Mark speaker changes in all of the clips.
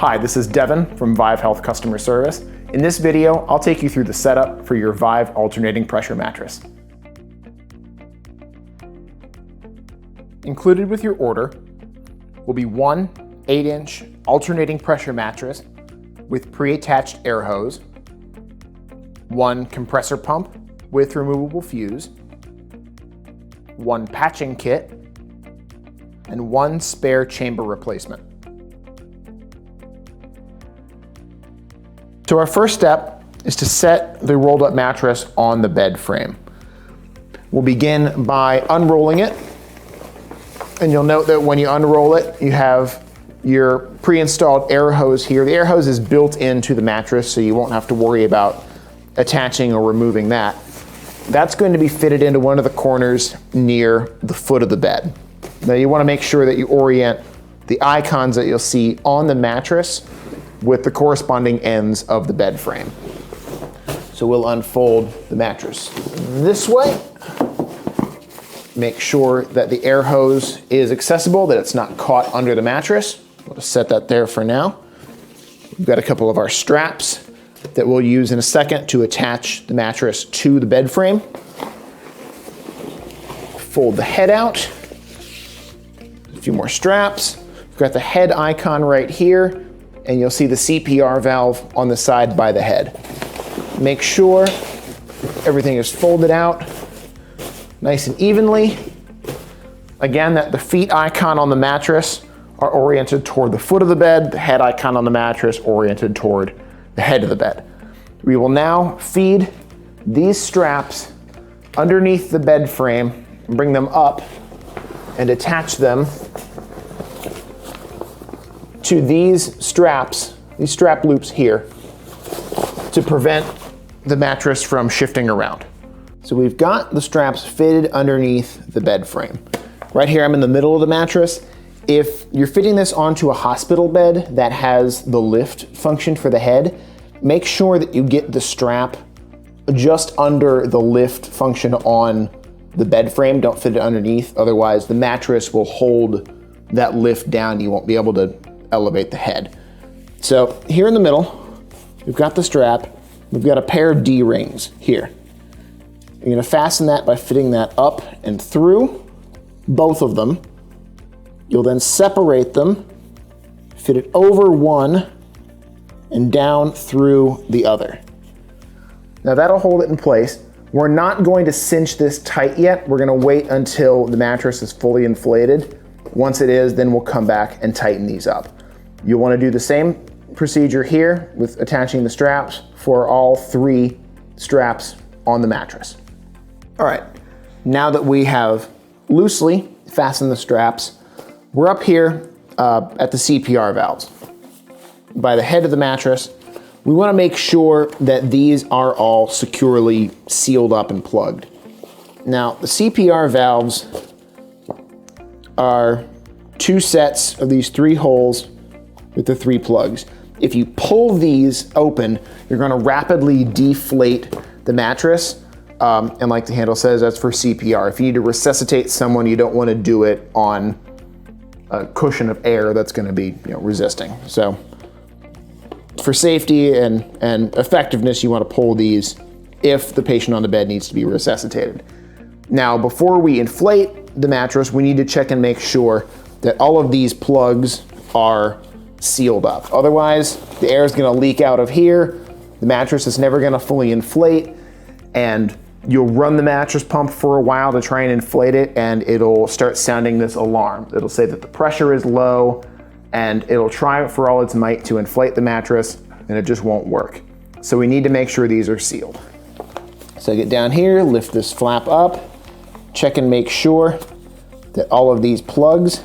Speaker 1: Hi, this is Devin from Vive Health Customer Service. In this video, I'll take you through the setup for your Vive alternating pressure mattress. Included with your order will be one 8-inch alternating pressure mattress with pre-attached air hose, one compressor pump with removable fuse, one patching kit, and one spare chamber replacement. So our first step is to set the rolled up mattress on the bed frame. We'll begin by unrolling it. And you'll note that when you unroll it, you have your pre-installed air hose here. The air hose is built into the mattress, so you won't have to worry about attaching or removing that. That's going to be fitted into one of the corners near the foot of the bed. Now you want to make sure that you orient the icons that you'll see on the mattress with the corresponding ends of the bed frame. So we'll unfold the mattress this way. Make sure that the air hose is accessible, that it's not caught under the mattress. We'll just set that there for now. We've got a couple of our straps that we'll use in a second to attach the mattress to the bed frame. Fold the head out. A few more straps. We've got the head icon right here, and you'll see the CPR valve on the side by the head. Make sure everything is folded out nice and evenly. Again, that the feet icon on the mattress are oriented toward the foot of the bed, the head icon on the mattress oriented toward the head of the bed. We will now feed these straps underneath the bed frame and bring them up and attach them to these straps, these strap loops here, to prevent the mattress from shifting around. So we've got the straps fitted underneath the bed frame. Right here, I'm in the middle of the mattress. If you're fitting this onto a hospital bed that has the lift function for the head, make sure that you get the strap just under the lift function on the bed frame. Don't fit it underneath, otherwise the mattress will hold that lift down. You won't be able to elevate the head. So here in the middle, we've got the strap. We've got a pair of D-rings here. You're gonna fasten that by fitting that up and through, both of them. You'll then separate them, fit it over one, and down through the other. Now that'll hold it in place. We're not going to cinch this tight yet. We're gonna wait until the mattress is fully inflated. Once it is, then we'll come back and tighten these up. You'll wanna do the same procedure here with attaching the straps for all three straps on the mattress. All right, now that we have loosely fastened the straps, we're up here at the CPR valves. By the head of the mattress, we wanna make sure that these are all securely sealed up and plugged. Now, the CPR valves are two sets of these three holes with the three plugs. If you pull these open, you're gonna rapidly deflate the mattress. And like the handle says, that's for CPR. If you need to resuscitate someone, you don't wanna do it on a cushion of air that's gonna be resisting. So for safety and effectiveness, you wanna pull these if the patient on the bed needs to be resuscitated. Now, before we inflate the mattress, we need to check and make sure that all of these plugs are sealed up. Otherwise, the air is gonna leak out of here, the mattress is never gonna fully inflate, and you'll run the mattress pump for a while to try and inflate it, and it'll start sounding this alarm. It'll say that the pressure is low, and it'll try for all its might to inflate the mattress, and it just won't work. So we need to make sure these are sealed. So get down here, lift this flap up, check and make sure that all of these plugs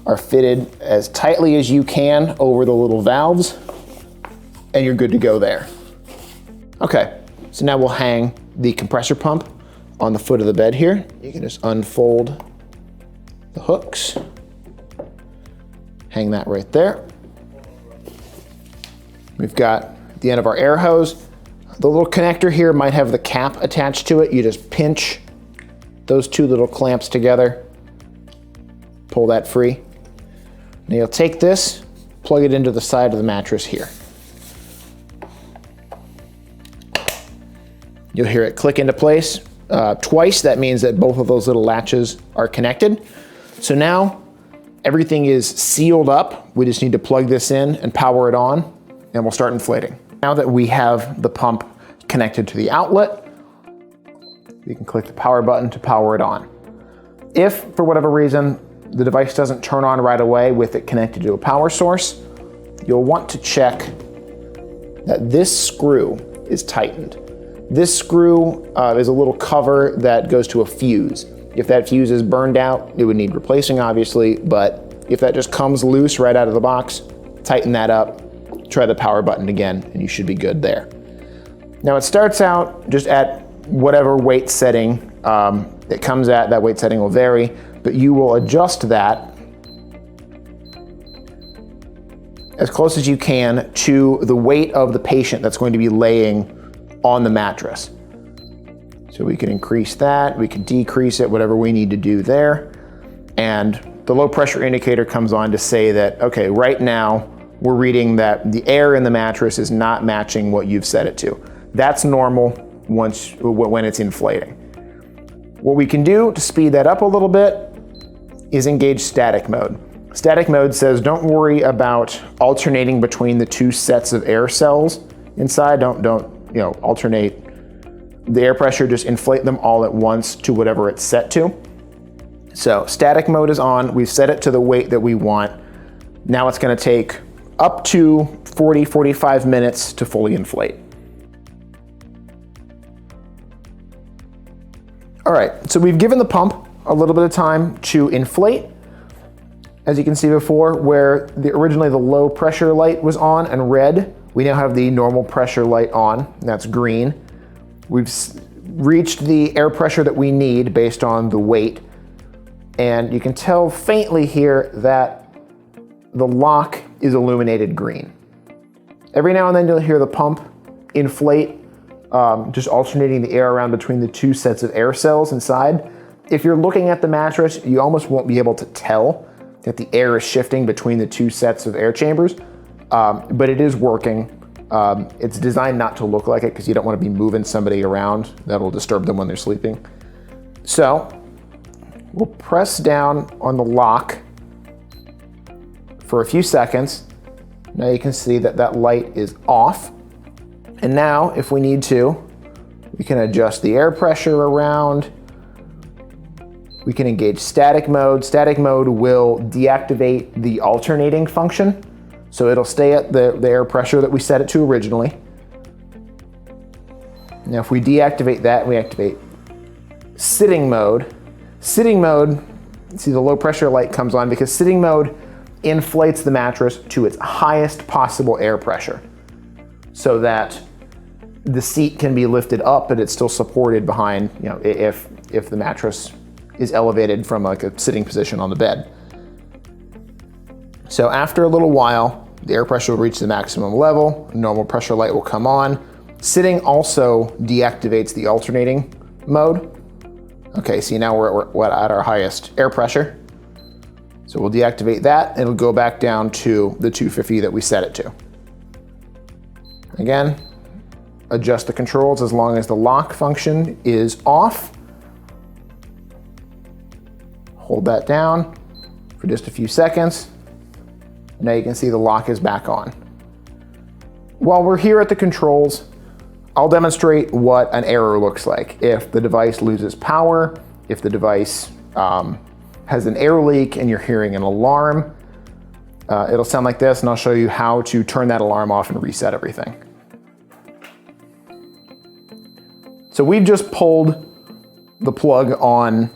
Speaker 1: are fitted as tightly as you can over the little valves, and you're good to go there. Okay, so now we'll hang the compressor pump on the foot of the bed here. You can just unfold the hooks, hang that right there. We've got the end of our air hose. The little connector here might have the cap attached to it. You just pinch those two little clamps together, pull that free. Now you'll take this plug it into the side of the mattress here. You'll hear it click into place twice. That means that both of those little latches are connected. So now everything is sealed up. We just need to plug this in and power it on, and we'll start inflating. Now that we have the pump connected to the outlet, you can click the power button to power it on. If, for whatever reason, the device doesn't turn on right away with it connected to a power source, you'll want to check that this screw is tightened. This screw is a little cover that goes to a fuse. If that fuse is burned out, it would need replacing, obviously, but if that just comes loose right out of the box, tighten that up, try the power button again, and you should be good there. Now it starts out just at whatever weight setting it comes at. That weight setting will vary, but you will adjust that as close as you can to the weight of the patient that's going to be laying on the mattress. So we can increase that, we can decrease it, whatever we need to do there. And the low pressure indicator comes on to say that, okay, right now we're reading that the air in the mattress is not matching what you've set it to. That's normal when it's inflating. What we can do to speed that up a little bit is engage static mode. Static mode says don't worry about alternating between the two sets of air cells inside. Don't alternate the air pressure, just inflate them all at once to whatever it's set to. So static mode is on, we've set it to the weight that we want. Now it's gonna take up to 40-45 minutes to fully inflate. All right, so we've given the pump a little bit of time to inflate. As you can see before, where originally the low pressure light was on and red, we now have the normal pressure light on, and that's green. We've reached the air pressure that we need based on the weight. And you can tell faintly here that the lock is illuminated green. Every now and then you'll hear the pump inflate, just alternating the air around between the two sets of air cells inside. If you're looking at the mattress, you almost won't be able to tell that the air is shifting between the two sets of air chambers, but it is working. It's designed not to look like it because you don't want to be moving somebody around. That'll disturb them when they're sleeping. So we'll press down on the lock for a few seconds. Now you can see that that light is off. And now if we need to, we can adjust the air pressure around. We can engage static mode. Static mode will deactivate the alternating function. So it'll stay at the air pressure that we set it to originally. Now if we deactivate that, we activate sitting mode. Sitting mode, see the low pressure light comes on because sitting mode inflates the mattress to its highest possible air pressure so that the seat can be lifted up, but it's still supported behind, if the mattress is elevated from like a sitting position on the bed. So after a little while, the air pressure will reach the maximum level, normal pressure light will come on. Sitting also deactivates the alternating mode. Okay, see now we're at our highest air pressure. So we'll deactivate that and it'll go back down to the 250 that we set it to. Again, adjust the controls as long as the lock function is off. Hold that down for just a few seconds. Now you can see the lock is back on. While we're here at the controls, I'll demonstrate what an error looks like. If the device loses power, if the device has an air leak and you're hearing an alarm, it'll sound like this, and I'll show you how to turn that alarm off and reset everything. So we've just pulled the plug on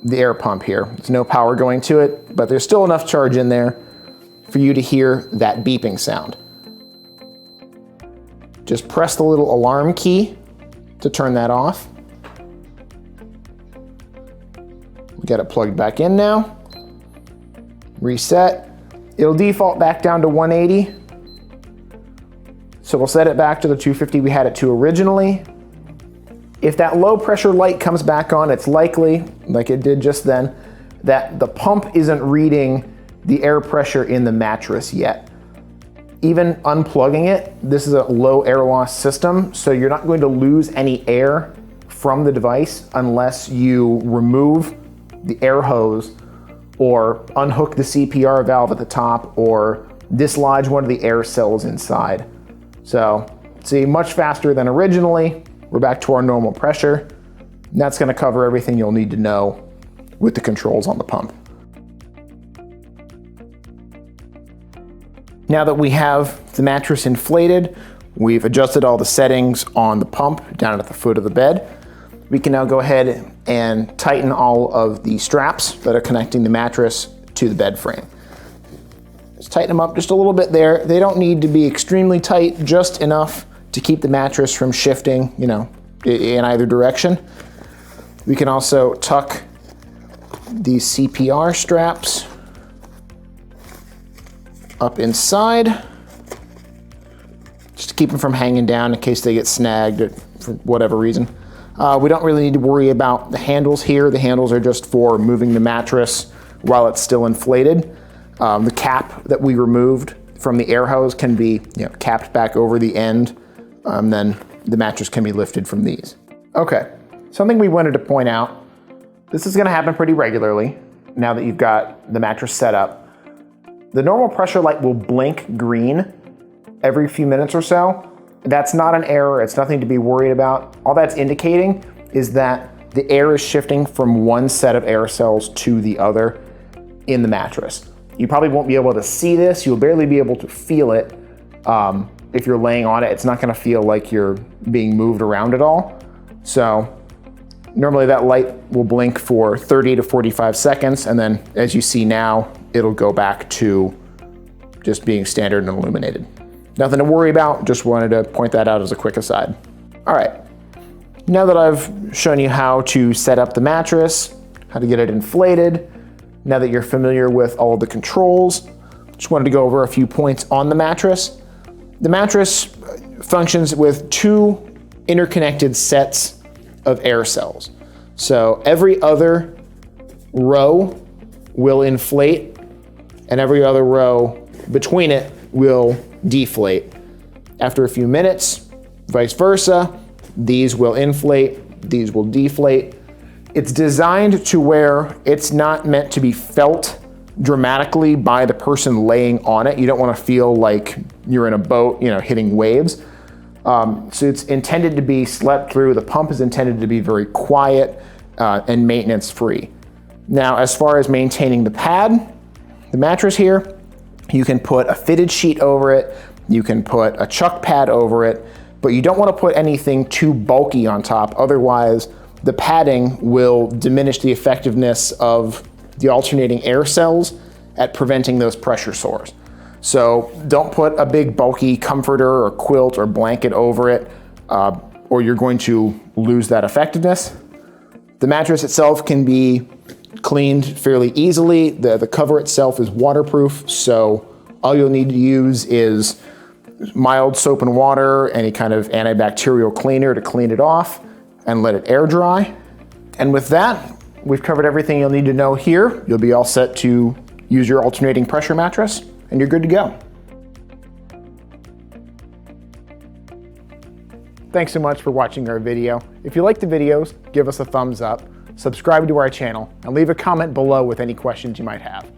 Speaker 1: the air pump here. There's no power going to it, but there's still enough charge in there for you to hear that beeping sound. Just press the little alarm key to turn that off. We got it plugged back in now. Reset. It'll default back down to 180. So we'll set it back to the 250 we had it to originally. If that low pressure light comes back on, it's likely, like it did just then, that the pump isn't reading the air pressure in the mattress yet. Even unplugging it, this is a low air loss system, so you're not going to lose any air from the device unless you remove the air hose or unhook the CPR valve at the top or dislodge one of the air cells inside. So, see, much faster than originally. We're back to our normal pressure. And that's gonna cover everything you'll need to know with the controls on the pump. Now that we have the mattress inflated, we've adjusted all the settings on the pump down at the foot of the bed. We can now go ahead and tighten all of the straps that are connecting the mattress to the bed frame. Just tighten them up just a little bit there. They don't need to be extremely tight, just enough to keep the mattress from shifting, you know, in either direction. We can also tuck these CPR straps up inside, just to keep them from hanging down in case they get snagged for whatever reason. We don't really need to worry about the handles here. The handles are just for moving the mattress while it's still inflated. The cap that we removed from the air hose can be, you know, capped back over the end. Then the mattress can be lifted from these. Okay, something we wanted to point out. This is gonna happen pretty regularly now that you've got the mattress set up. The normal pressure light will blink green every few minutes or so. That's not an error, it's nothing to be worried about. All that's indicating is that the air is shifting from one set of air cells to the other in the mattress. You probably won't be able to see this, you'll barely be able to feel it. If you're laying on it, it's not gonna feel like you're being moved around at all. So normally that light will blink for 30 to 45 seconds, and then as you see now, it'll go back to just being standard and illuminated. Nothing to worry about, just wanted to point that out as a quick aside. All right, now that I've shown you how to set up the mattress, how to get it inflated, now that you're familiar with all of the controls, just wanted to go over a few points on the mattress. The mattress functions with two interconnected sets of air cells. So every other row will inflate and every other row between it will deflate. After a few minutes, vice versa, these will inflate, these will deflate. It's designed to where it's not meant to be felt dramatically by the person laying on it. You don't want to feel like you're in a boat, you know, hitting waves. So it's intended to be slept through. The pump is intended to be very quiet and maintenance free. Now, as far as maintaining the pad, the mattress here, you can put a fitted sheet over it, you can put a chuck pad over it, but you don't want to put anything too bulky on top, otherwise the padding will diminish the effectiveness of the alternating air cells at preventing those pressure sores. So don't put a big bulky comforter or quilt or blanket over it, or you're going to lose that effectiveness. The mattress itself can be cleaned fairly easily. The cover itself is waterproof, so all you'll need to use is mild soap and water, any kind of antibacterial cleaner to clean it off and let it air dry. And with that, we've covered everything you'll need to know here. You'll be all set to use your alternating pressure mattress and you're good to go. Thanks so much for watching our video. If you like the videos, give us a thumbs up, subscribe to our channel, and leave a comment below with any questions you might have.